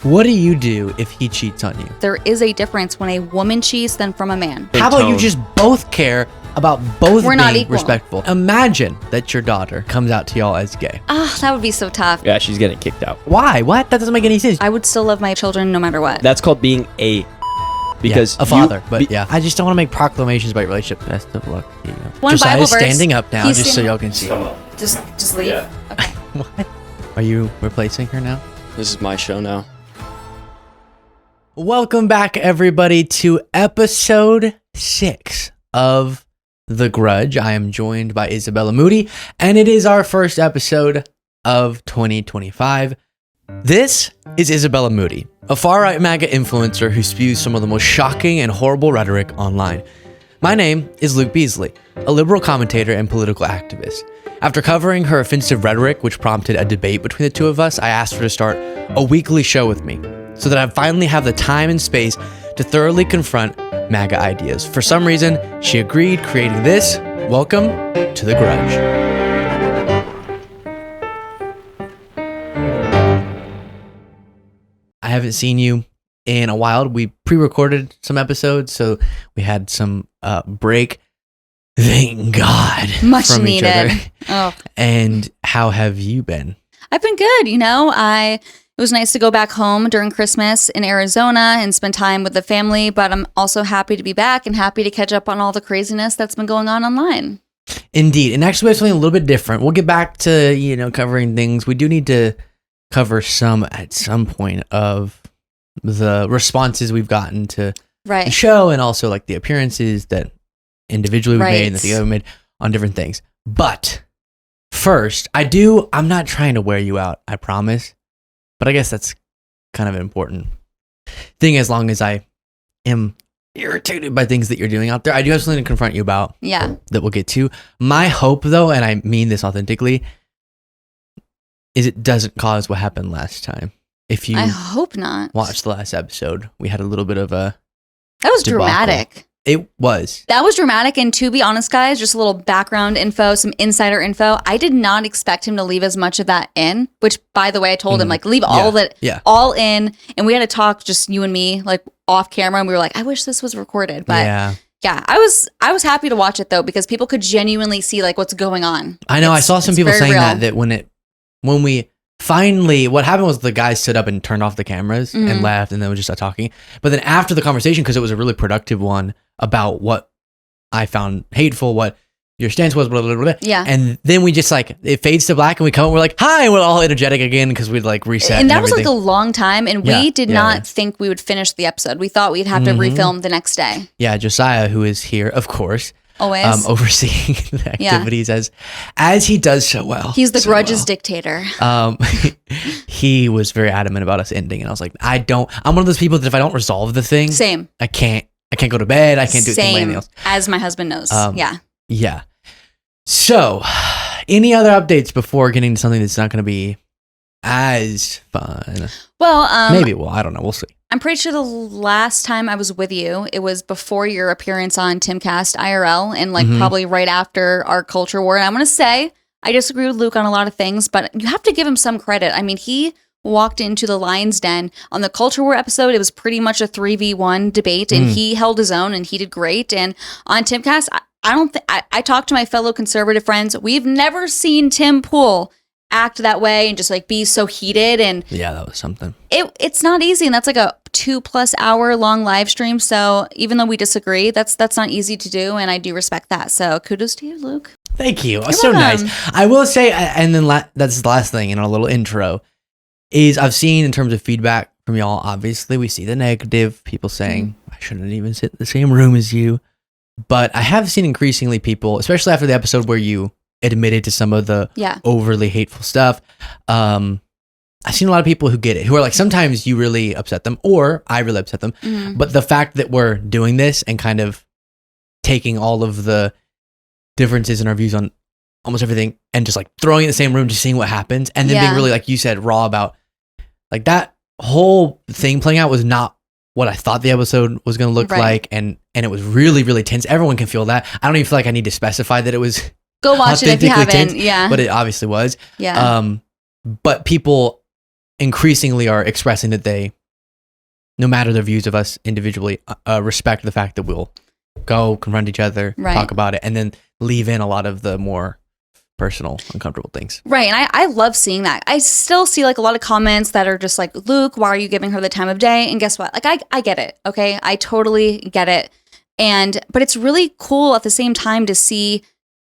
What do you do if he cheats on you? There is a difference when a woman cheats than from a man. How about you just both care about both We're not being equal. respectful? Imagine that your daughter comes out to y'all as gay. That would be so tough. Yeah, she's getting kicked out. Why? What? That doesn't make any sense. I would still love my children no matter what. That's called being because a father. I just don't want to make proclamations about your relationship. Best of luck to you. One Josiah's Bible verse. standing up now, He's just so standing- y'all can see. Just leave. Yeah. Okay. What? Are you replacing her now? This is my show now. Welcome back, everybody, to episode 6 of The Grudge. I am joined by Isabella Moody, and it is our first episode of 2025. This is Isabella Moody, a far-right MAGA influencer who spews some of the most shocking and horrible rhetoric online. My name is Luke Beasley, a liberal commentator and political activist. After covering her offensive rhetoric, which prompted a debate between the two of us, I asked her to start a weekly show with me so that I finally have the time and space to thoroughly confront MAGA ideas. For some reason, she agreed, creating this. Welcome to The Grudge. I haven't seen you in a while. We pre-recorded some episodes, so we had some break. Thank God. Much from needed. Each other. Oh. And how have you been? I've been good. It was nice to go back home during Christmas in Arizona and spend time with the family, but I'm also happy to be back and happy to catch up on all the craziness that's been going on online. Indeed. And actually, we have something a little bit different. We'll get back to, covering things. We do need to cover at some point of the responses we've gotten to the show, and also like the appearances that individually we made and that the other made on different things. But first, I'm not trying to wear you out, I promise. But I guess that's kind of an important thing, as long as I am irritated by things that you're doing out there. I do have something to confront you about. Yeah. That we'll get to. My hope, though, and I mean this authentically, is it doesn't cause what happened last time. If you I hope not. watched the last episode, we had a little bit of a That was debacle. dramatic. It was. That was dramatic. And to be honest, guys, just a little background info, some insider info. I did not expect him to leave as much of that in, which, by the way, I told him, leave all of it all in. And we had to talk, just you and me, off camera. And we were like, I wish this was recorded. But yeah, I was happy to watch it, though, because people could genuinely see what's going on. I know. I saw some people saying that when we finally, what happened was the guy stood up and turned off the cameras and left, and then we just started talking. But then after the conversation, because it was a really productive one about what I found hateful, what your stance was, blah, blah, blah, blah. Yeah. And then we just it fades to black, and we come and we're like, hi, and we're all energetic again because we'd reset. And that was a long time, and we did not think we would finish the episode. We thought we'd have to refilm the next day. Yeah, Josiah, who is here, of course. Always. Overseeing the activities as he does so well. He's the Grudge's dictator. He was very adamant about us ending, and I was like, I'm one of those people that if I don't resolve the thing, Same. I can't go to bed. I can't do anything else. As my husband knows. Yeah. So, any other updates before getting to something that's not going to be as fun? Well, maybe. Well, I don't know. We'll see. I'm pretty sure the last time I was with you, it was before your appearance on Timcast IRL, and probably right after our culture war. And I'm going to say, I disagree with Luke on a lot of things, but you have to give him some credit. I mean, he walked into the lion's den on the culture war episode. It was pretty much a 3v1 debate, and he held his own, and he did great. And on Timcast, I talked to my fellow conservative friends. We've never seen Tim Pool act that way and just be so heated, and yeah, that was something. It's not easy, and that's a 2+ hour long live stream. So even though we disagree, that's not easy to do, and I do respect that. So kudos to you, Luke. Thank you. So nice. I will say, and then that's the last thing in our little intro is I've seen in terms of feedback from y'all. Obviously, we see the negative, people saying I shouldn't even sit in the same room as you, but I have seen increasingly people, especially after the episode where you admitted to some of the overly hateful stuff. I've seen a lot of people who get it, who are sometimes you really upset them, or I really upset them. But the fact that we're doing this and kind of taking all of the differences in our views on almost everything and just throwing it in the same room, just seeing what happens, and then being really, like you said, raw about that whole thing playing out was not what I thought the episode was going to look like, and it was really, really tense. Everyone can feel that. I don't even feel like I need to specify that it was go watch it if you haven't. Tense, but it obviously was. But people increasingly are expressing that they, no matter their views of us individually, respect the fact that we'll go confront each other, talk about it, and then leave in a lot of the more personal, uncomfortable things. Right. And I love seeing that. I still see like a lot of comments that are just like, Luke, why are you giving her the time of day? And guess what? Like, I get it. Okay. I totally get it. But it's really cool at the same time to see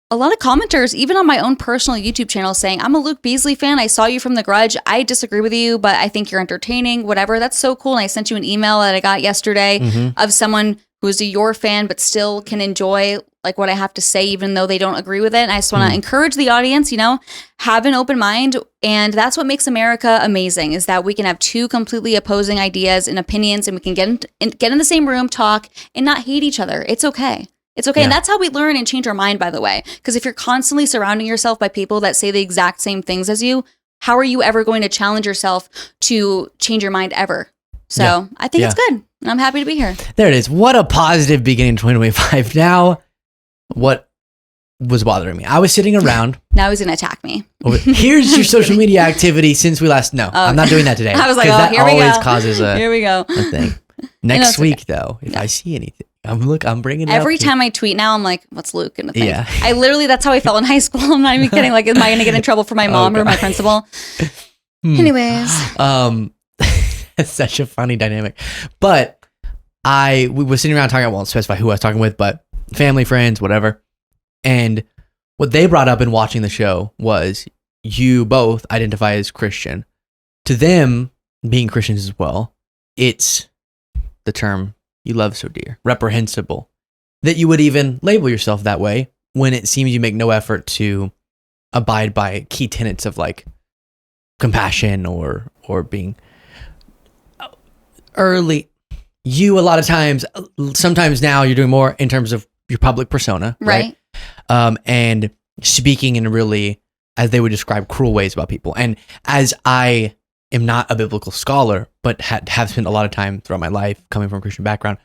a lot of commenters, even on my own personal YouTube channel, saying, I'm a Luke Beasley fan. I saw you from The Grudge. I disagree with you, but I think you're entertaining, whatever. That's so cool. And I sent you an email that I got yesterday of someone who's your fan, but still can enjoy like what I have to say, even though they don't agree with it. And I just want to encourage the audience, have an open mind. And that's what makes America amazing, is that we can have two completely opposing ideas and opinions, and we can get in the same room, talk, and not hate each other. It's okay. It's okay. Yeah. And that's how we learn and change our mind, by the way. Because if you're constantly surrounding yourself by people that say the exact same things as you, how are you ever going to challenge yourself to change your mind ever? So I think it's good. And I'm happy to be here. There it is. What a positive beginning to 2025. Now, what was bothering me? I was sitting around. Now he's going to attack me. Here's your social media activity since we last. No, I'm not doing that today. I was like, that here we go. always causes a thing. Next week, though, if I see anything, I'm bringing it every up time I tweet now. I'm like, what's Luke gonna think? Yeah. I literally, that's how I felt in high school. I'm not even kidding. Like, am I gonna get in trouble for my mom or my principal? Anyways, it's such a funny dynamic. But we were sitting around talking. I won't specify who I was talking with, but family, friends, whatever. And what they brought up in watching the show was you both identify as Christian. To them, being Christians as well, it's the term you love so dear, reprehensible, that you would even label yourself that way when it seems you make no effort to abide by key tenets of like compassion or being early. You, a lot of times, sometimes now you're doing more in terms of your public persona, right? And speaking in really, as they would describe, cruel ways about people. And as I am not a biblical scholar, but have spent a lot of time throughout my life coming from a Christian background,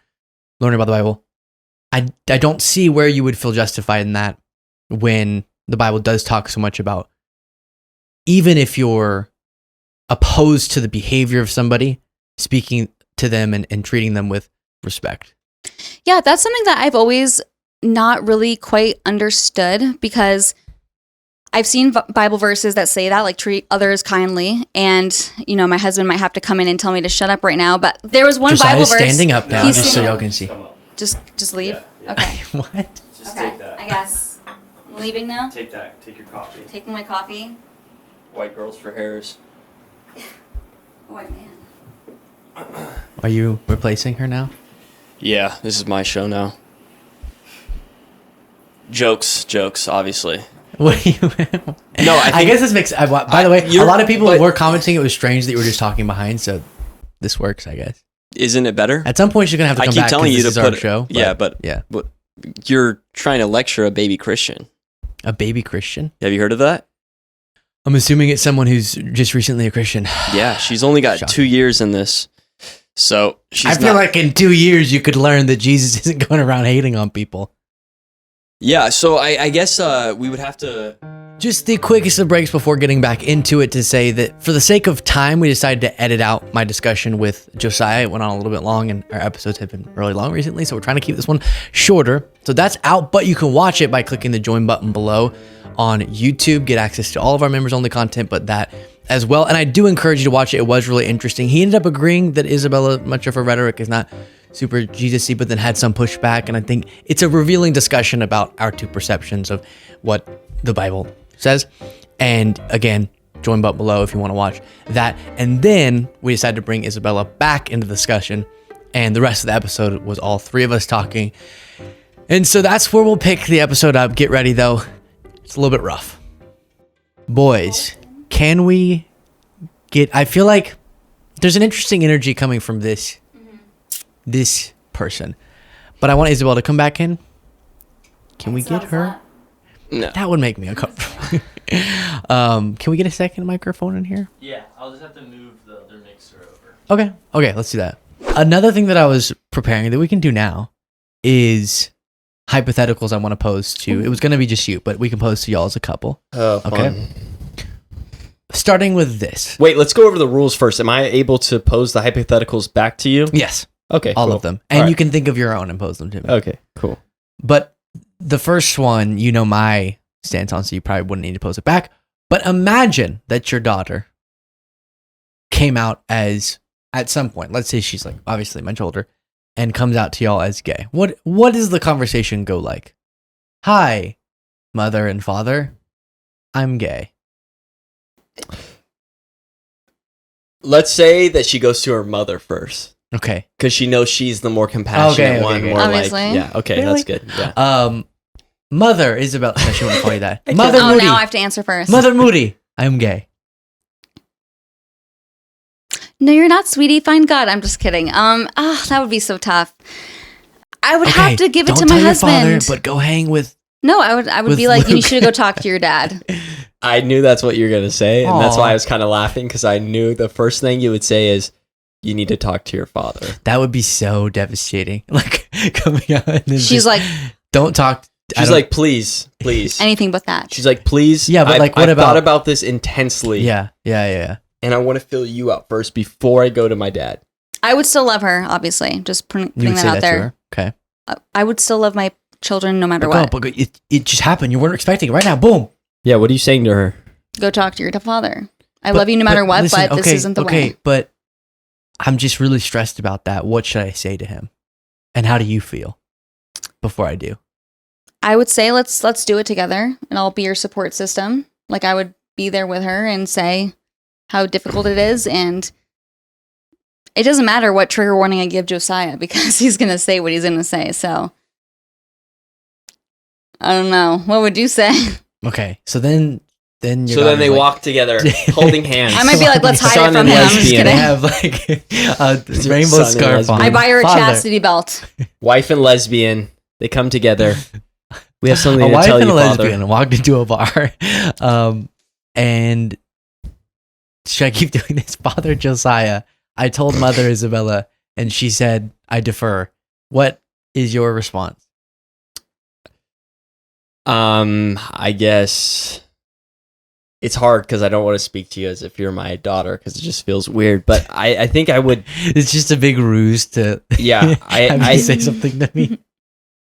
learning about the Bible, I don't see where you would feel justified in that when the Bible does talk so much about, even if you're opposed to the behavior of somebody, speaking to them and treating them with respect. Yeah, that's something that I've always not really quite understood, because I've seen Bible verses that say that, like treat others kindly, and my husband might have to come in and tell me to shut up right now. But there was one Bible verse. Standing up now, just so y'all can see. Just leave. Yeah. Okay. What? Just take that. I guess. I'm leaving now. Take that. Take your coffee. Taking my coffee. White girls for hairs. White man. Are you replacing her now? Yeah, this is my show now. Jokes, obviously. What do you? No, I guess this makes. By the way, a lot of people were commenting it was strange that you were just talking behind. So this works, I guess. Isn't it better? At some point, you're gonna have to come back. I keep telling you to put our show. But you're trying to lecture a baby Christian. A baby Christian? Have you heard of that? I'm assuming it's someone who's just recently a Christian. Yeah, she's only got 2 years in this. So I feel like in 2 years you could learn that Jesus isn't going around hating on people. Yeah, so I guess we would have to... Just the quickest of breaks before getting back into it to say that for the sake of time, we decided to edit out my discussion with Josiah. It went on a little bit long, and our episodes have been really long recently, so we're trying to keep this one shorter. So that's out, but you can watch it by clicking the join button below on YouTube, get access to all of our members-only content, but that as well. And I do encourage you to watch it. It was really interesting. He ended up agreeing that Isabella, much of her rhetoric is not super Jesus-y, but then had some pushback. And I think it's a revealing discussion about our two perceptions of what the Bible says. And again, join button below if you want to watch that. And then we decided to bring Isabella back into the discussion. And the rest of the episode was all three of us talking. And so that's where we'll pick the episode up. Get ready, though. It's a little bit rough. Boys, can we get... I feel like there's an interesting energy coming from this person. But I want Isabel to come back in. Can we get her? No. That would make me uncomfortable. Can we get a second microphone in here? Yeah, I'll just have to move the other mixer over. Okay, let's do that. Another thing that I was preparing that we can do now is hypotheticals I want to pose to. It was going to be just you, but we can pose to y'all as a couple. Oh, okay. Fun. starting with this. Wait, let's go over the rules first. Am I able to pose the hypotheticals back to you? Yes. Okay, all cool. of them. And you can think of your own and pose them to me. Okay, cool. But the first one, you know my stance on, so you probably wouldn't need to pose it back. But imagine that your daughter came out as, at some point, let's say she's like obviously much older, and comes out to y'all as gay. What does the conversation go like? Hi, mother and father, I'm gay. Let's say that she goes to her mother first. Okay. Because she knows she's the more compassionate one. Okay. More Obviously. like, yeah, okay, Really? that's good. Yeah. Mother Isabella, no, she won't call you that. Oh, Mother Moody. now I have to answer first. Mother Moody, I'm gay. No, you're not, sweetie. Find God. I'm just kidding. That would be so tough. I would have to give it to my husband. Your father, but go hang with. No, I would with be like, you Luke. should go talk to your dad. I knew that's what you were going to say, and that's Aw. why I was kind of laughing, because I knew the first thing you would say is, you need to talk to your father. That would be so devastating. Like coming out and then She's just, like, don't talk. She's like, please. anything but that. She's like, please. Yeah, but like, what I've about- thought about this intensely. Yeah. And I want to fill you out first before I go to my dad. I would still love her, obviously. Just putting You would that say out that there. to her? Okay. I would still love my children no matter But what. go, it just happened. You weren't expecting it. Right now, boom. Yeah, what are you saying to her? Go talk to your father. I love you no matter what, listen, but this isn't the way. Okay, but I'm just really stressed about that. What should I say to him? And how do you feel before I do? I would say let's do it together, and I'll be your support system. Like, I would be there with her and say how difficult it is, and it doesn't matter what trigger warning I give Josiah, because he's gonna say what he's gonna say. So I don't know. What would you say? Okay, so then your So then they daughter's like- walk together, holding hands. I might be like, let's hide Son it from and him. I'm just lesbian. They kidding. have like a rainbow Son and scarf lesbian. on. I buy her a Father. chastity belt. Wife and lesbian. They come together. We have something A to wife tell and you, a father. lesbian walked into a bar. And should I keep doing this? Father Josiah, I told Mother Isabella, and she said, I defer. What is your response? I guess it's hard because I don't want to speak to you as if you're my daughter, because it just feels weird. But I think I would. It's just a big ruse to Yeah, have I you say something to me.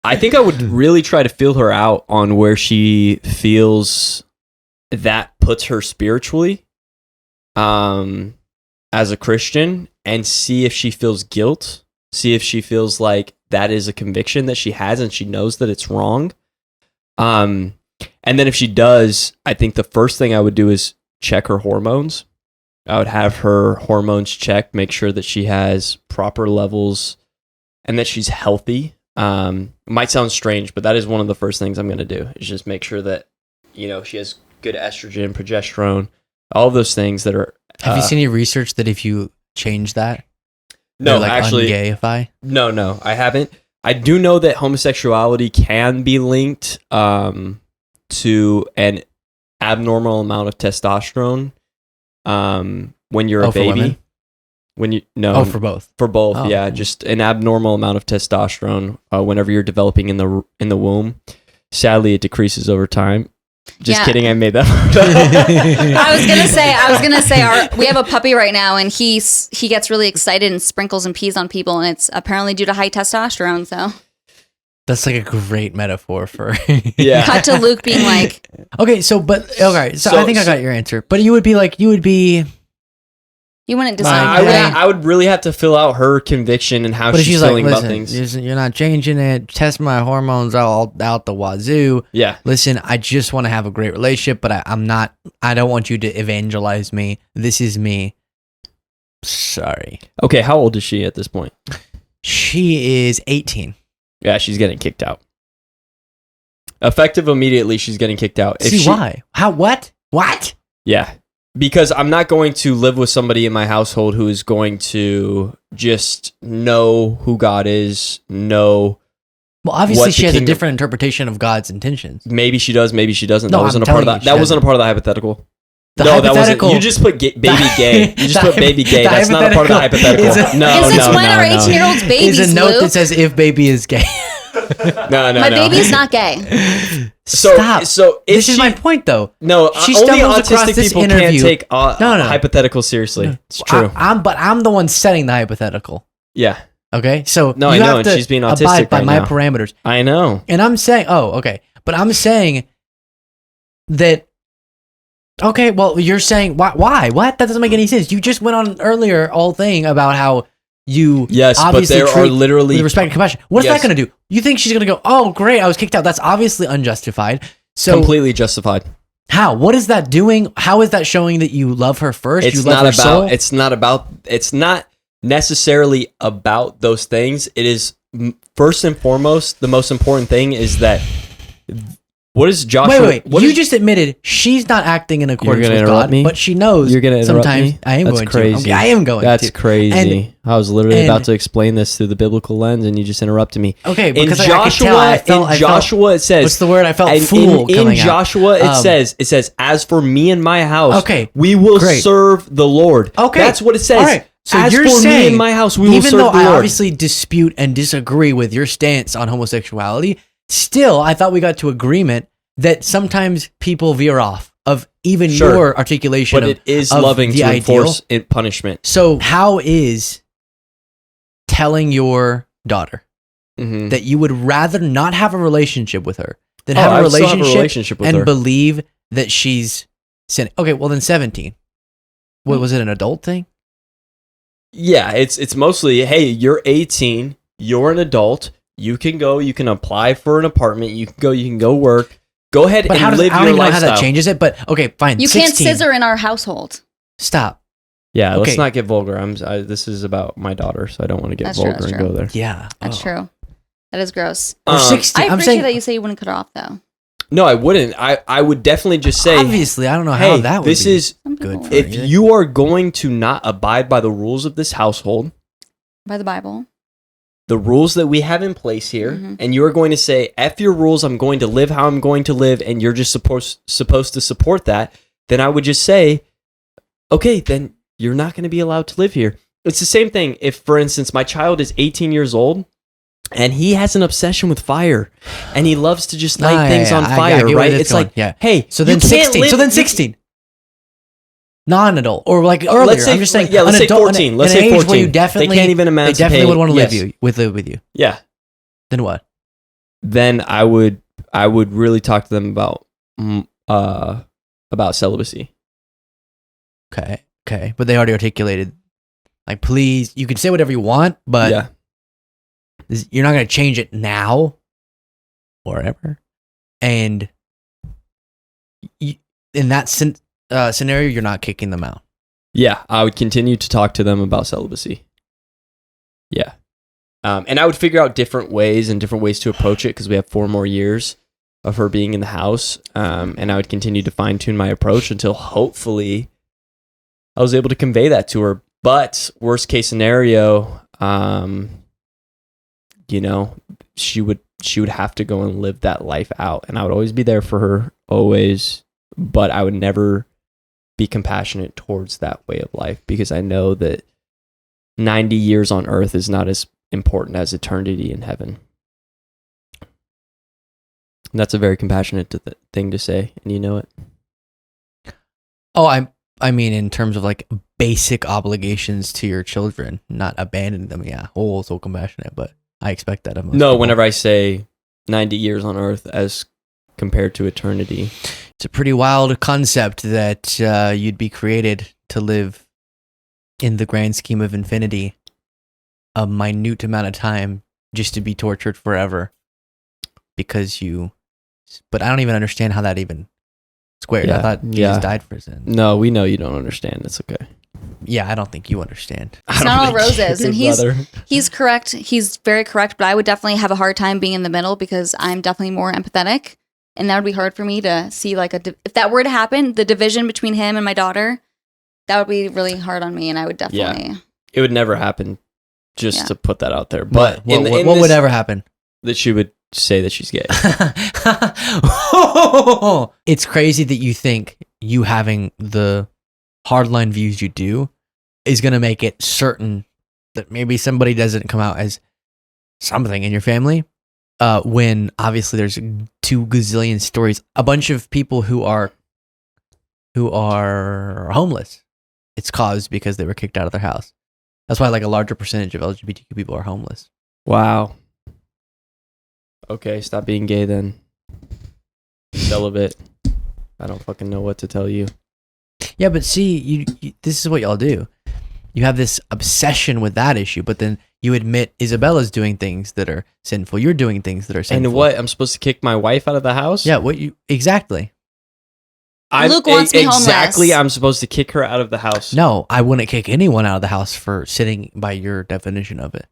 I think I would really try to feel her out on where she feels that puts her spiritually, as a Christian, and see if she feels guilt. See if she feels like that is a conviction that she has and she knows that it's wrong. And then if she does, I think the first thing I would do is check her hormones. I would have her hormones checked, make sure that she has proper levels and that she's healthy. Might sound strange, but that is one of the first things I'm going to do, is just make sure that, she has good estrogen, progesterone, all of those things that are. Have you seen any research that if you change that, No, they're, like, actually, ungayify? No, I haven't. I do know that homosexuality can be linked to an abnormal amount of testosterone when you're a for baby. women? For both. For both, Oh. yeah, just an abnormal amount of testosterone whenever you're developing in the womb. Sadly, it decreases over time. Just Yeah. kidding, I made that. I was gonna say, we have a puppy right now, and he gets really excited and sprinkles and pees on people, and it's apparently due to high testosterone. So That's like a great metaphor for. Yeah. cut to Luke being like, Okay, so I think I got your answer. But you would be. you wouldn't Like, decide. I would really have to fill out her conviction and how But if she's she's like, feeling about listen, things. you're not changing it. Test my hormones all out the wazoo. Yeah. Listen, I just want to have a great relationship, but I'm not. I don't want you to evangelize me. This is me. Sorry. Okay, how old is she at this point? She is 18. Yeah, she's getting kicked out. Effective immediately, she's getting kicked out. Why? How? What? What? Yeah. Because I'm not going to live with somebody in my household who is going to just know who God is, know. Well, obviously, What she the has a kingdom- different interpretation of God's intentions. Maybe she does, maybe she doesn't. No, That wasn't I'm a part of telling that. you, she That wasn't a doesn't. part of the hypothetical. The No, that wasn't. hypothetical- You just put baby gay. You just The put baby gay. the That's not a part of the hypothetical hypothetical. is a- No, and since no, when no, are no. 18-year-olds babies, Is a note Luke? that says if baby is gay. No. My baby is not gay. Stop. So if This is my point, though. No, She only stumbles across autistic this people interview. can't take No. hypothetical seriously. It's true. But I'm the one setting the hypothetical. Yeah. Okay, so No, you I know, have and to she's being autistic abide by right my now. parameters. I know. And I'm saying, but I'm saying that. Okay, well, you're saying why? What? That doesn't make any sense. You just went on earlier whole thing about how you Yes, but obviously there are treat literally with respect and compassion. What's Yes. that going to do? You think she's going to go, "Oh, great, I was kicked out." That's obviously unjustified. So completely justified. how? What is that doing? How is that showing that you love her first? It's you love not her soul? about. It's not necessarily about those things. It is first and foremost, the most important thing is that. What is Joshua? Wait. You just admitted she's not acting in accordance gonna with interrupt God, me? but she knows. You're gonna interrupt sometimes me? I am That's going crazy. to. Okay, I am going That's to. crazy. I was literally and- about to explain this through the biblical lens, and you just interrupted me. Okay, In because Joshua, I could tell, Joshua, it says. what's the word? I felt and fool in coming out. Joshua, it says, "As for me and my house, Okay, we will great. serve the Lord." Okay, that's what it says. All right. So As you're for saying, me and my house, we will even serve though the I Lord. obviously dispute and disagree with your stance on homosexuality, still, I thought we got to agreement that sometimes people veer off of even Sure. your articulation But of, it is of loving the to ideal. enforce punishment. So how is telling your daughter Mhm. that you would rather not have a relationship with her than Oh, have I a would still relationship, have a relationship with and her. believe that she's sinning? Okay, well then 17. What was it, an adult thing? Yeah, it's mostly, hey, you're 18, you're an adult, you can go, you can apply for an apartment, you can go work. Go ahead But and how does, live I don't your even know how lifestyle. that changes it, but okay, fine. You 16. can't scissor in our household. Stop. Yeah, let's Okay. not get vulgar. This is about my daughter, so I don't want to get That's true, vulgar that's and true. go there. Yeah. That's true. That is gross. Or 16. I I'm appreciate saying, that you say you wouldn't cut her off, though. No, I wouldn't. I would definitely just say, obviously, I don't know how hey, that would this be is, Some people good would. for if you. you are going to not abide by the rules of this household, By the Bible. the rules that we have in place here, Mhm. and you are going to say, F your rules, I'm going to live how I'm going to live, and you're just supposed to support that, then I would just say, okay, then you're not going to be allowed to live here. It's the same thing if, for instance, my child is 18 years old, and he has an obsession with fire, and he loves to just light things on I fire, get where right? this It's going. like, yeah. hey, So then you can't 16. live- So then 16. Non-adult or like earlier. Let's say, I'm just saying. yeah, let's an say adult, 14. an Let's say age 14. Where you definitely, they can't even they emancipate. definitely would want to Yes. live with you. Yeah. Then what? Then I would really talk to them about celibacy. Okay. But they already articulated, like, please, you can say whatever you want, but Yeah. you're not going to change it now or ever. And in that scenario, you're not kicking them out. Yeah, I would continue to talk to them about celibacy. Yeah. And I would figure out different ways to approach it because we have 4 more years of her being in the house. And I would continue to fine tune my approach until hopefully I was able to convey that to her. But worst case scenario, she would have to go and live that life out. And I would always be there for her, always. But I would never be compassionate towards that way of life because I know that 90 years on earth is not as important as eternity in heaven. And that's a very compassionate thing to say, and you know it. Oh, I mean, in terms of like basic obligations to your children, not abandoning them. Yeah. Oh, so compassionate, but I expect that of most No, people. whenever I say 90 years on earth as compared to eternity. It's a pretty wild concept that you'd be created to live in the grand scheme of infinity a minute amount of time just to be tortured forever because you. But I don't even understand how that even squared. I thought Jesus died for sin. No, we know you don't understand. It's okay. Yeah, I don't think you understand. It's not all roses, and he's brother. he's correct. He's very correct, but I would definitely have a hard time being in the middle because I'm definitely more empathetic, and that would be hard for me to see. Like, if that were to happen, the division between him and my daughter, that would be really hard on me, and I would definitely. It would never happen. Just to put that out there, but what in would this- ever happen? that she would say that she's gay. It's crazy that you think you having the hardline views you do is going to make it certain that maybe somebody doesn't come out as something in your family. when obviously there's 2 gazillion stories, a bunch of people who are homeless, it's caused because they were kicked out of their house. That's why like a larger percentage of LGBTQ people are homeless. Wow. Okay, stop being gay then. Celibate. I don't fucking know what to tell you. Yeah, but see, you this is what y'all do. You have this obsession with that issue, but then you admit Isabella's doing things that are sinful. You're doing things that are sinful. And what? I'm supposed to kick my wife out of the house? Yeah, what you exactly. Luke wants me homeless. Exactly, I'm supposed to kick her out of the house. No, I wouldn't kick anyone out of the house for sitting by your definition of it.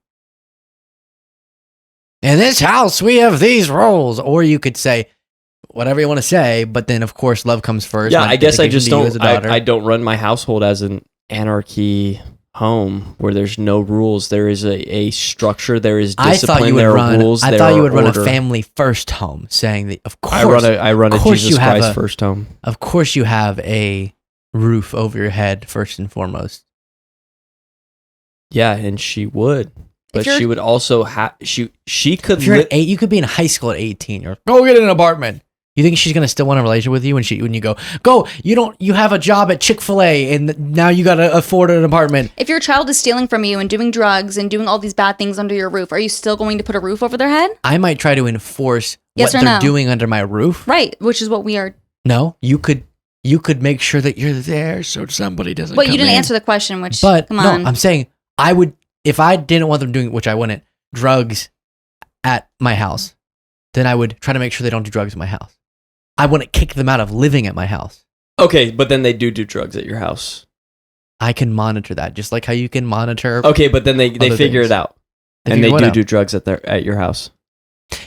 In this house, we have these rules. Or you could say whatever you want to say, but then of course love comes first. Yeah, I guess I just don't. I don't run my household as an anarchy home where there's no rules. There is a structure. There is discipline. There are rules. I thought you would run a family first home, saying that of course I run a Jesus Christ first home. Of course, you have a roof over your head first and foremost. Yeah, and she would. But she would also have she could. If you're at 8, you could be in high school at 18. Or go get an apartment. You think she's gonna still want a relationship with you when you go you have a job at Chick-fil-A and now you gotta afford an apartment. If your child is stealing from you and doing drugs and doing all these bad things under your roof, are you still going to put a roof over their head? I might try to enforce Yes what or they're no? doing under my roof. Right, which is what we are. No, you could make sure that you're there so somebody doesn't. But you come didn't in. answer the question. Which, But come on. no, I'm saying I would if I didn't want them doing, which I wouldn't, drugs at my house. Then I would try to make sure they don't do drugs at my house. I wouldn't kick them out of living at my house. Okay, but then they do drugs at your house. I can monitor that, just like how you can monitor. Okay, but then they figure it out, and they do drugs at your house.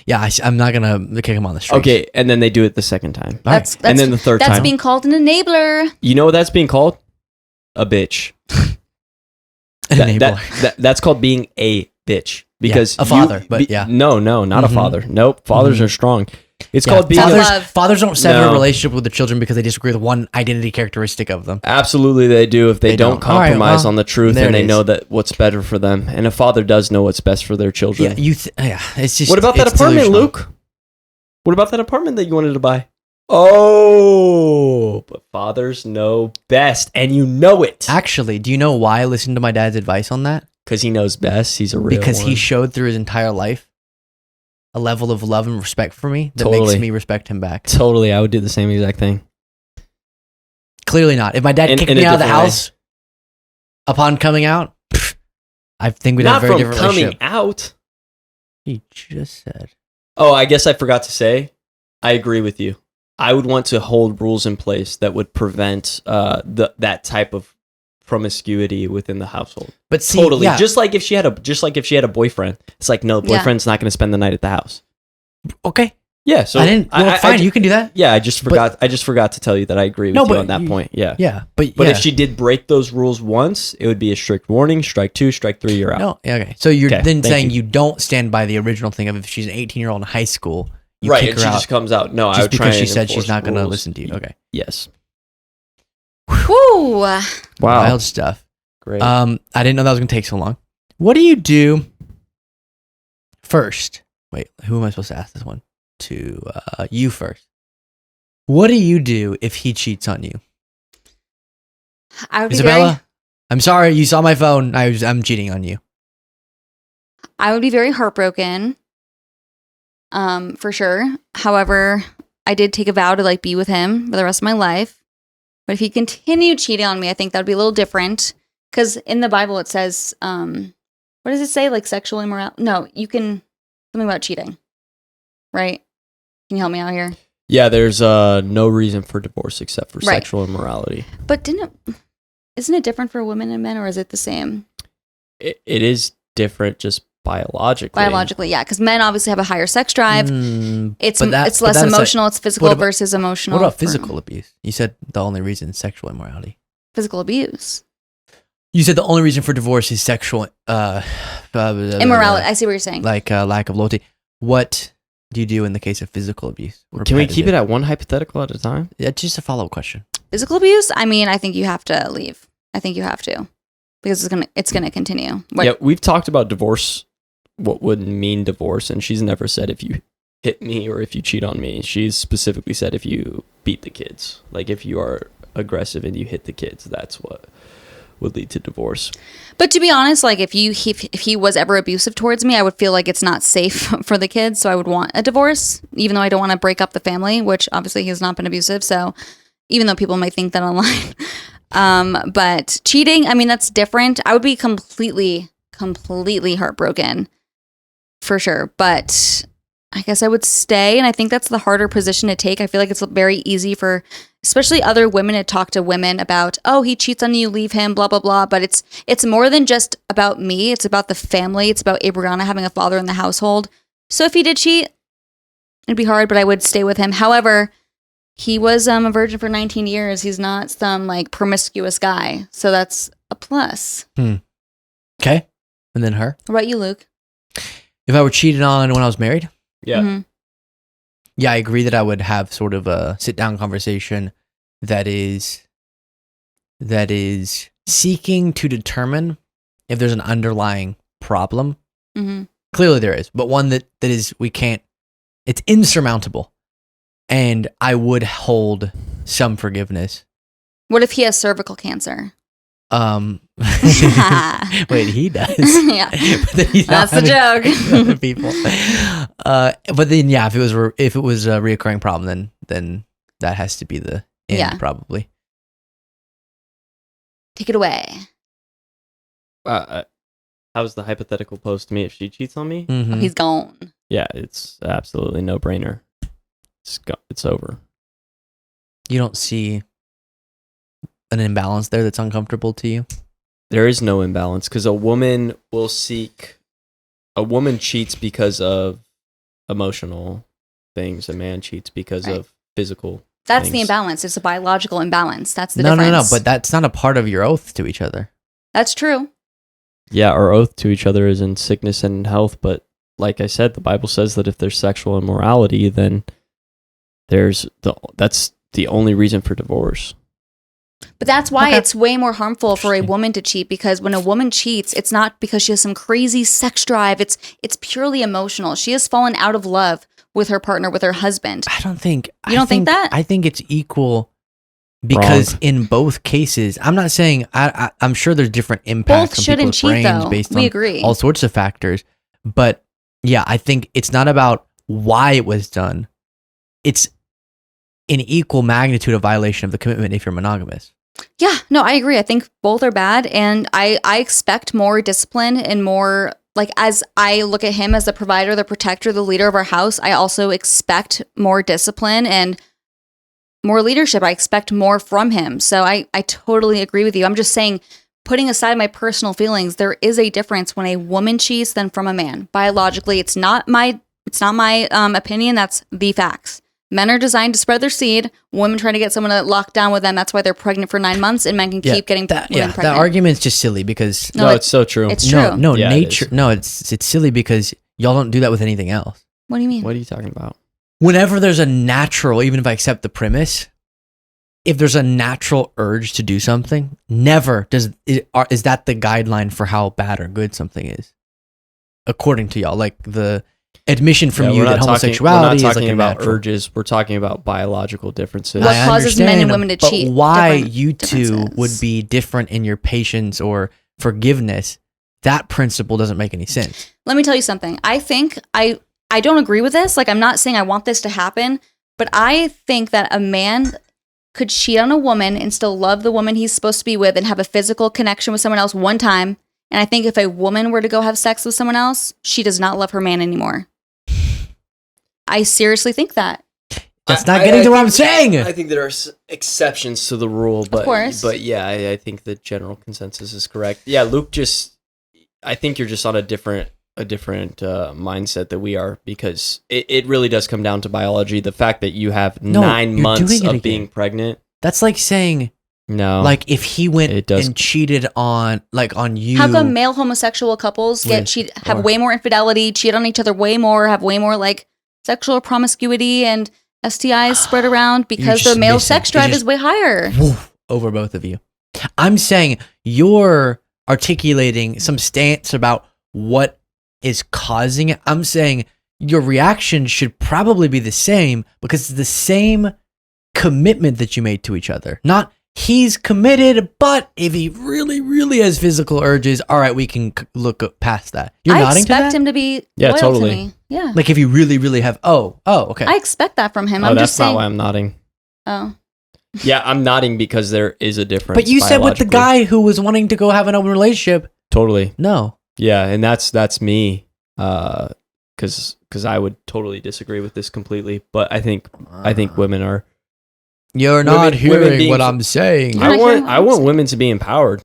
Yeah, I'm not gonna kick them on the street. Okay, and then they do it the second time. That's and then the third time. That's being called an enabler. You know what that's being called? A bitch. That's called being a bitch. Because a father, but yeah. No, not a father. Nope, fathers are strong. It's called being fathers don't sever a relationship with the children because they disagree with one identity characteristic of them. Absolutely, they do. If they don't compromise on the truth and they know that what's better for them, and a father does know what's best for their children. Yeah, it's just. What about that apartment, delusional. Luke? What about that apartment that you wanted to buy? Oh, but fathers know best, and you know it. Actually, do you know why I listened to my dad's advice on that? Because he knows best. He's a real Because one. he showed through his entire life a level of love and respect for me that makes me respect him back. Totally, I would do the same exact thing. Clearly not. If my dad kicked me out of the house upon coming out, I think we'd have a very different relationship. Not from coming out. He just said. Oh, I guess I forgot to say, I agree with you. I would want to hold rules in place that would prevent that type of promiscuity within the household. But see, totally, just like if she had a boyfriend, it's like no, the boyfriend's not going to spend the night at the house. Okay. Yeah, so I didn't. Well, fine, you can do that. Yeah, I just forgot to tell you that I agree with you on that point. Yeah, yeah, but if she did break those rules once, it would be a strict warning. Strike 2, strike 3, you're out. No, okay. So you're then saying you don't stand by the original thing of if she's an 18-year-old in high school, you right? kick And her she out just comes out. No, just I would because try she and said she's not going to rules. listen to you. Okay. Yes. Whew. Wow. Wild stuff. Great. I didn't know that was going to take so long. What do you do first? Wait, who am I supposed to ask this one? To you first. What do you do if he cheats on you? I would Isabella, I'm sorry, you saw my phone. I'm cheating on you. I would be very heartbroken. For sure. However, I did take a vow to be with him for the rest of my life. But if he continued cheating on me, I think that would be a little different. Because in the Bible it says, what does it say? Sexual immorality? No, you can, something about cheating. Right? Can you help me out here? Yeah, there's no reason for divorce except for sexual immorality. But isn't it different for women and men, or is it the same? It is different just biologically. Biologically, yeah, because men obviously have a higher sex drive. It's less emotional. It's physical versus emotional. What about physical abuse? You said the only reason is sexual immorality. Physical abuse. You said the only reason for divorce is sexual immorality. I see what you're saying. Lack of loyalty. What do you do in the case of physical abuse? Can we keep it at one hypothetical at a time? Yeah, just a follow-up question. Physical abuse? I mean, I think you have to leave. I think you have to, because it's gonna continue. Yeah, we've talked about divorce what would mean divorce, and she's never said if you hit me or if you cheat on me. She's specifically said if you beat the kids, like if you are aggressive and you hit the kids, that's what would lead to divorce. But to be honest, like if he was ever abusive towards me, I would feel like it's not safe for the kids, so I would want a divorce, even though I don't want to break up the family, which obviously he has not been abusive. So even though people might think that online, but cheating, I mean, that's different. I would be completely heartbroken for sure. But I guess I would stay, and I think that's the harder position to take. I feel like it's very easy for especially other women to talk to women about, oh, he cheats on you, leave him, blah, blah, blah. But it's more than just about me. It's about the family. It's about Abriana having a father in the household. So if he did cheat, it'd be hard, but I would stay with him. However, he was a virgin for 19 years. He's not some like promiscuous guy. So that's a plus. Okay. And then her? What about you, Luke? If I were cheated on when I was married? Yeah. Mm-hmm. Yeah, I agree that I would have sort of a sit-down conversation that is seeking to determine if there's an underlying problem. Mm-hmm. Clearly there is, but one that is, it's insurmountable. And I would hold some forgiveness. What if he has cervical cancer? Wait, he does. Yeah, that's the joke. People. But then, yeah, if it was a reoccurring problem, then that has to be the end, probably. Take it away. How's the hypothetical pose to me if she cheats on me? Mm-hmm. Oh, he's gone. Yeah, it's absolutely no brainer. It's over. You don't see an imbalance there that's uncomfortable to you? There is no imbalance because a woman cheats because of emotional things. A man cheats because of physical That's things. the imbalance. It's a biological imbalance. That's the No, difference. but that's not a part of your oath to each other. That's true. Yeah, our oath to each other is in sickness and in health, but like I said, the Bible says that if there's sexual immorality, then that's the only reason for divorce. But that's why it's way more harmful for a woman to cheat, because when a woman cheats, it's not because she has some crazy sex drive. It's purely emotional. She has fallen out of love with her partner, with her husband. I don't think... You don't think that? I think it's equal because in both cases, I'm not saying... I'm sure there's different impacts on people's brains based on all sorts of factors. But yeah, I think it's not about why it was done. It's in equal magnitude of violation of the commitment if you're monogamous. Yeah, no, I agree. I think both are bad, and I expect more discipline and more, like, as I look at him as the provider, the protector, the leader of our house, I also expect more discipline and more leadership. I expect more from him. So I totally agree with you. I'm just saying, putting aside my personal feelings, there is a difference when a woman cheats than from a man. Biologically, it's not my opinion. That's the facts. Men are designed to spread their seed. Women trying to get someone to lock down with them. That's why they're pregnant for 9 months, and men can keep getting women pregnant. That argument's just silly because it's so true. It's true. No, nature. No, it's silly because y'all don't do that with anything else. What do you mean? What are you talking about? Whenever there's a natural, even if I accept the premise, if there's a natural urge to do something, never is that the guideline for how bad or good something is, according to y'all. Like the admission from you that homosexuality is like about natural. urges. We're talking about biological differences. What causes men and women to cheat? But why you two would be different in your patience or forgiveness? That principle doesn't make any sense. Let me tell you something. I think I don't agree with this. Like, I'm not saying I want this to happen, but I think that a man could cheat on a woman and still love the woman he's supposed to be with and have a physical connection with someone else one time. And I think if a woman were to go have sex with someone else, she does not love her man anymore. I seriously think that. That's not getting to what I'm saying. I think there are exceptions to the rule, but of course. But yeah, I think the general consensus is correct. Yeah, Luke, I think you're just on a different mindset that we are, because it really does come down to biology. The fact that you have 9 months of being pregnant. That's like saying, no. Like if he went and cheated on you. How come male homosexual couples have way more infidelity, cheat on each other way more, have way more like sexual promiscuity and STIs spread around? Because their male sex drive is way higher. Over both of you. I'm saying you're articulating some stance about what is causing it. I'm saying your reaction should probably be the same because it's the same commitment that you made to each other. Not he's committed, but if he really, really has physical urges, all right, we can look past that. You're I nodding to expect that? him to be Yeah, loyal totally. to me. Yeah. Like if you really, really have. Oh, okay. I expect that from him. Oh, I'm that's just not saying. why I'm nodding. Oh. Yeah, I'm nodding because there is a difference. But you said with the biologically. guy who was wanting to go have an open relationship. Totally. No. Yeah, and that's me. Because I would totally disagree with this completely. But I think women are. You're not Women hearing being- what I'm saying. You're not hearing what I I'm want saying. women to be empowered.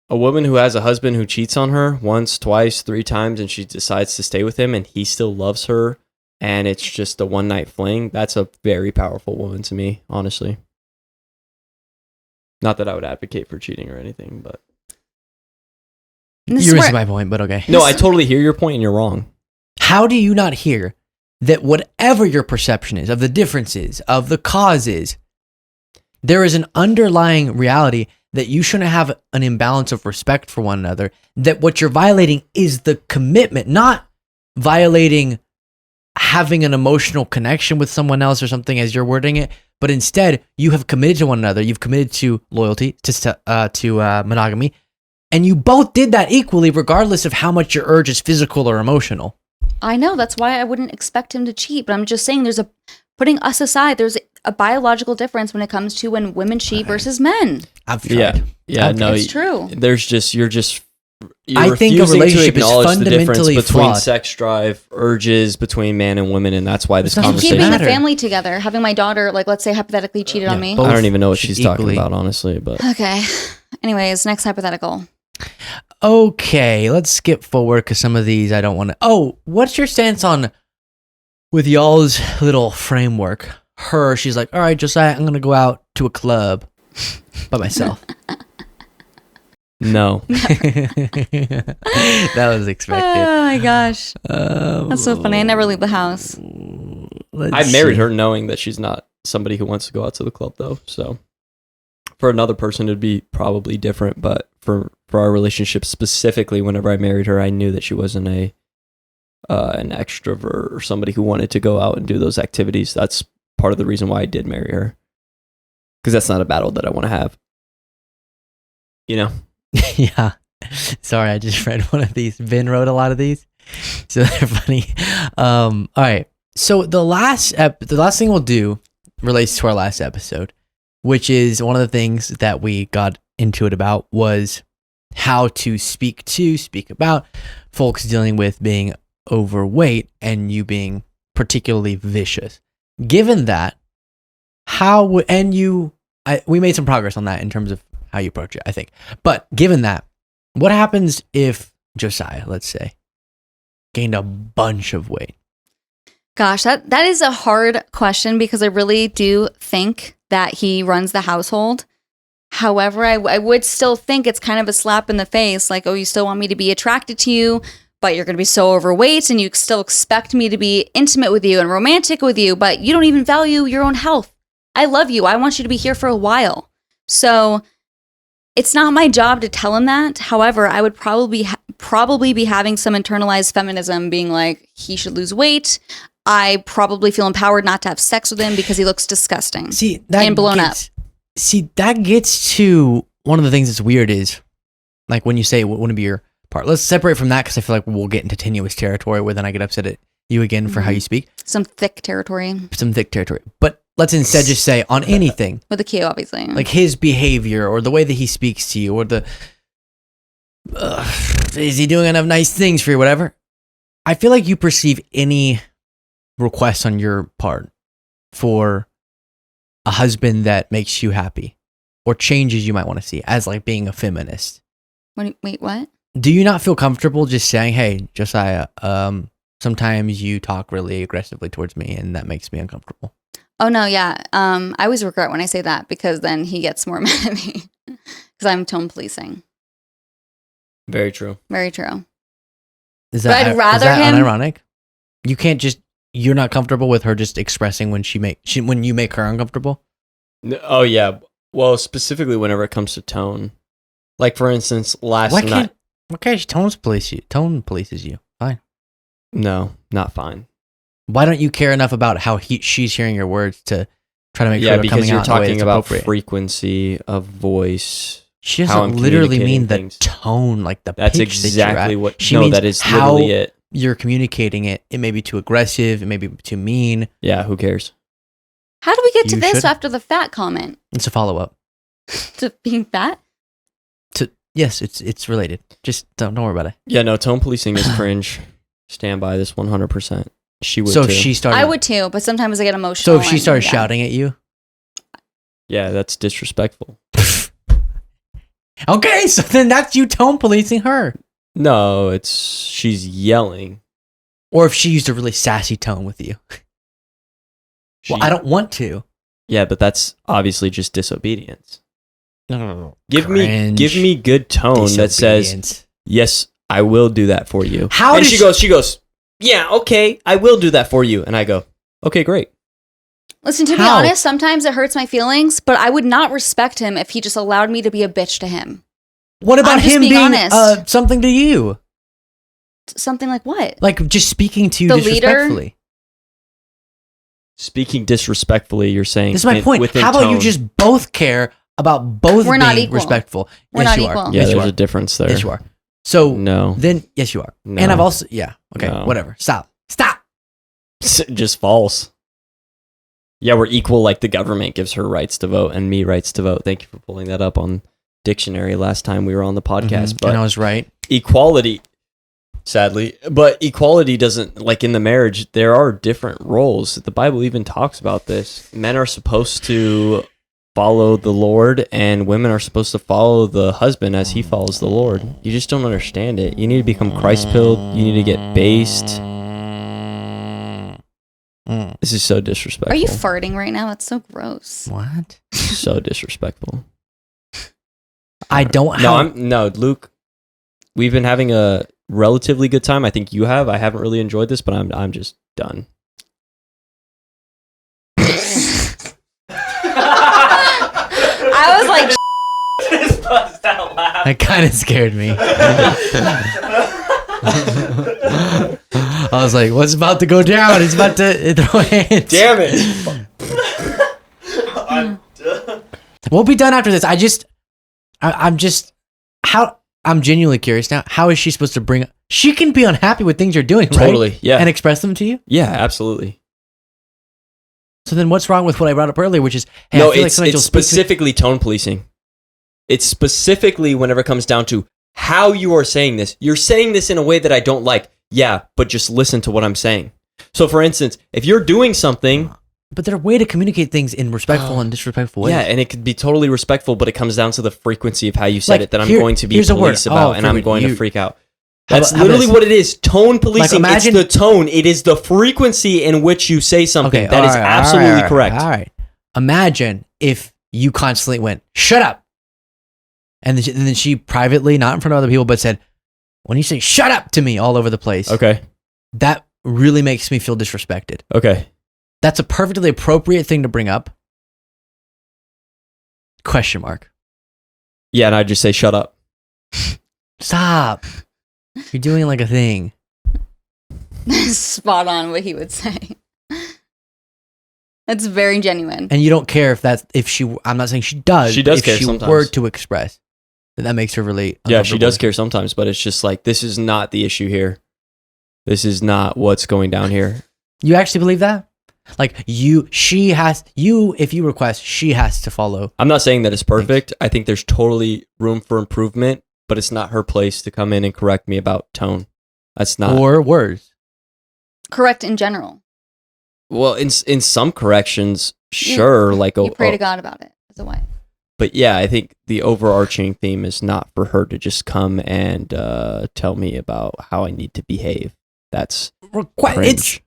A woman who has a husband who cheats on her once, twice, 3 times, and she decides to stay with him, and he still loves her, and it's just a one night fling. That's a very powerful woman to me, honestly. Not that I would advocate for cheating or anything, but And this You're is missing where- my point, but okay. no, I totally hear your point, and you're wrong. How do you not hear that whatever your perception is of the differences, of the causes, there is an underlying reality that you shouldn't have an imbalance of respect for one another, that what you're violating is the commitment, not violating having an emotional connection with someone else or something as you're wording it, but instead you have committed to one another. You've committed to loyalty, to monogamy, and you both did that equally regardless of how much your urge is physical or emotional. I know, that's why I wouldn't expect him to cheat, but I'm just saying putting us aside, there's a biological difference when it comes to when women cheat versus men. I've tried. Yeah, no, It's true. There's just you're I think a refusing to relationship is acknowledge the difference fundamentally between flawed. sex drive, urges between man and women, and that's why this It doesn't And Conversation. keeping matter. the family together, having my daughter, like, let's say hypothetically cheated on me. both I don't even know what should she's talking equally- about, honestly. But Okay. Anyways, next hypothetical. Okay, let's skip forward because some of these I don't want to. Oh, what's your stance on with y'all's little framework? She's like, all right, Josiah, I'm going to go out to a club by myself. no, That was expected. Oh my gosh. That's so funny. I never leave the house. I married her knowing that she's not somebody who wants to go out to the club, though. So for another person, it'd be probably different. But for our relationship specifically, whenever I married her, I knew that she wasn't an extrovert or somebody who wanted to go out and do those activities. That's part of the reason why I did marry her, because that's not a battle that I want to have. You know. Yeah. Sorry, I just read one of these. Vin wrote a lot of these, so they're funny. All right. So the last thing we'll do relates to our last episode, which is one of the things that we got into it about was how to speak about folks dealing with being overweight and you being particularly vicious. Given that, we made some progress on that in terms of how you approach it, I think. But given that, what happens if Josiah, let's say, gained a bunch of weight? Gosh, that is a hard question because I really do think that he runs the household. However, I would still think it's kind of a slap in the face, like, oh, you still want me to be attracted to you, but you're going to be so overweight and you still expect me to be intimate with you and romantic with you, but you don't even value your own health. I love you. I want you to be here for a while. So it's not my job to tell him that. However, I would probably be having some internalized feminism being like, he should lose weight. I probably feel empowered not to have sex with him because he looks disgusting. See, that And blown up. See, that gets to one of the things that's weird is, like, when you say what wouldn't be your part. Let's separate from that because I feel like we'll get into tenuous territory where then I get upset at you again for how you speak. Some thick territory Some thick territory. But let's instead just say on anything, with a Q, obviously. like his behavior or the way that he speaks to you or is he doing enough nice things for you, whatever. I feel like you perceive any request on your part for a husband that makes you happy or changes you might want to see as like being a feminist. Wait, what? Do you not feel comfortable just saying, hey, Josiah, sometimes you talk really aggressively towards me and that makes me uncomfortable? Oh, no, yeah. I always regret when I say that because then he gets more mad at me because I'm tone policing. Very true. Very true. Is But that, I'd rather is that him- unironic? You can't just, you're not comfortable with her just expressing when when you make her uncomfortable? Oh yeah. Well, specifically whenever it comes to tone, like for instance, last night. She tone polices you? Fine. No, not fine. Why don't you care enough about how she's hearing your words to try to make sure they're coming out in a way that's about appropriate? frequency of voice. She how I'm doesn't literally mean communicating the things. tone, like the That's pitch exactly that what. She No, means that is how literally it. you're communicating it. It may be too aggressive. It may be too mean. Yeah, who cares? How do we get to You this should. after the fat comment? It's a follow up. To being fat? Yes, it's related. Just don't worry about it. Yeah, no, tone policing is cringe. Stand by this 100%. She would So too. if she started, I would too, but sometimes I get emotional. So if she and, started yeah. shouting at you, Yeah, that's disrespectful. okay, so then that's you tone policing her. No, she's yelling. Or if she used a really sassy tone with you. Well, I don't want to. Yeah, but that's obviously just disobedience. Give Cringe. me good tone that says, Disobedience. yes, I will do that for you. How and does she goes, yeah, okay, I will do that for you. And I go, okay, great. Listen, to be How? honest, sometimes it hurts my feelings, but I would not respect him if he just allowed me to be a bitch to him. What about I'm just him being being honest. something to you? Something like what? Like just speaking to you The leader? disrespectfully. Speaking disrespectfully, you're saying. This is my point. within How about you tone. just both care about both We're being not equal. respectful? We're yes, not you equal. are. Yeah, yes, you there's are. a difference there. Yes, you are. So No. then, yes, you are. No. And I've also, yeah. Okay, No. whatever. Stop. Just false. Yeah, we're equal like the government gives her rights to vote and me rights to vote. Thank you for pulling that up on dictionary last time we were on the podcast. Mhm. But And I was right. equality, sadly, but equality doesn't, like in the marriage, there are different roles. The Bible even talks about this. Men are supposed to follow the Lord and women are supposed to follow the husband as he follows the Lord. You just don't understand it. You need to become Christ-pilled. You need to get based. This is so disrespectful. Are you farting right now? That's so gross. What? So disrespectful. I don't No, have. no, Luke. We've been having a relatively good time. I think you have. I haven't really enjoyed this, but I'm just done. I was like, Just bust out laugh. That kind of scared me. I was like, what's about to go down? He's about to throw hands. Damn it. I'm done. We'll be done after this. I'm genuinely curious now. How is she supposed to bring? She can be unhappy with things you're doing, right? Totally. Yeah. And express them to you. Yeah, absolutely. So then, what's wrong with what I brought up earlier, which is, hey, No, I feel like it's sometimes you'll speak to- specifically tone policing. It's specifically whenever it comes down to how you are saying this. You're saying this in a way that I don't like. Yeah, but just listen to what I'm saying. So, for instance, if you're doing something, But there are way to communicate things in respectful and disrespectful ways. yeah, and it could be totally respectful, but it comes down to the frequency of how you said Like, it that I'm here- going to be here's a word. police about, Oh, and I'm frequent. going to You- freak out. How That's about- how literally this? what it is. Tone policing. imagine- It's the tone. It is the frequency in which you say something. That is all right, absolutely all right, correct. All right. Imagine if you constantly went, shut up. And then she privately, not in front of other people, but said, when you say shut up to me all over the place, Okay. that really makes me feel disrespected. Okay. That's a perfectly appropriate thing to bring up. Question mark. Yeah, and I'd just say, shut up. Stop. You're doing like a thing. spot on what he would say. That's very genuine. And you don't care if she, I'm not saying she does. She does if care she sometimes. were to express, that makes her really Yeah, she uncomfortable. does care sometimes, but it's just like, this is not the issue here. This is not what's going down here. You actually believe that? Like if you request, she has to follow. I'm not saying that it's perfect. I think there's totally room for improvement, but it's not her place to come in and correct me about tone. That's not. Or words. Correct in general. Well, in some corrections, sure. You pray to God about it as a wife. But yeah, I think the overarching theme is not for her to just come and tell me about how I need to behave. That's It's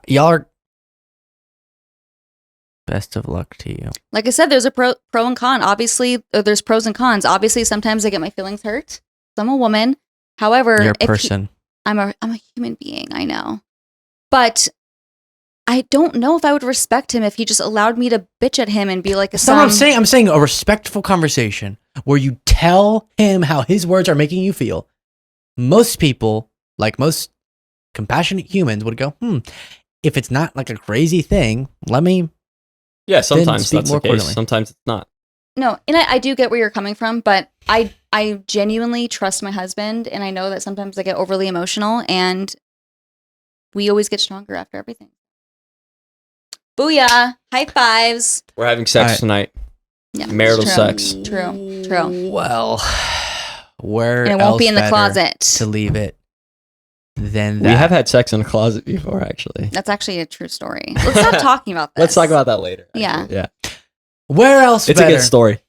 y'all are. Best of luck to you. Like I said, there's a pro and con. Obviously, there's pros and cons. Obviously, sometimes I get my feelings hurt. I'm a woman. However, You're a person. I'm a human being. I know, but I don't know if I would respect him if he just allowed me to bitch at him and be like a That's not what I'm saying. I'm saying a respectful conversation where you tell him how his words are making you feel. Most people, like most compassionate humans would go, if it's not like a crazy thing, let me. Yeah, sometimes speak that's more the case. accordingly. Sometimes it's not. No, and I do get where you're coming from, but I genuinely trust my husband, and I know that sometimes I get overly emotional, and we always get stronger after everything. Booyah! High fives. We're having sex Alright. tonight. Yeah, Marital true. sex. True. Well, where And it else won't be in the better closet. to leave it than We that? have had sex in a closet before, actually. That's actually a true story. Let's stop talking about this. Let's talk about that later. Yeah. actually. Yeah. Where else It's better? a good story.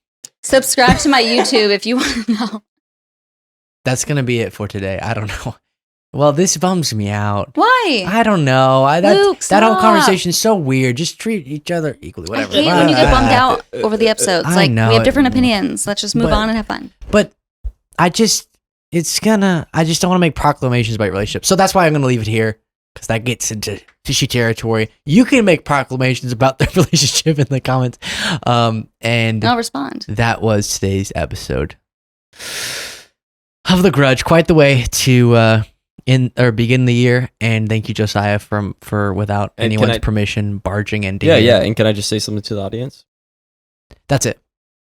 Subscribe to my YouTube if you want to know. That's gonna be it for today. I don't know. Well, this bums me out. Why? I don't know. Luke, That whole stop. conversation is so weird. Just treat each other equally. Whatever. I hate when you get bummed out over the episodes. I Like, know we have it. different opinions. Let's just move But- on and have fun. But I just don't want to make proclamations about relationships. So that's why I'm gonna leave it here, because that gets into fishy territory. You can make proclamations about the relationship in the comments. And I'll respond. that was today's episode of The Grudge. Quite the way to begin the year, and thank you, Josiah, for without And anyone's can I- permission barging into Yeah, here. yeah. And can I just say something to the audience? That's it.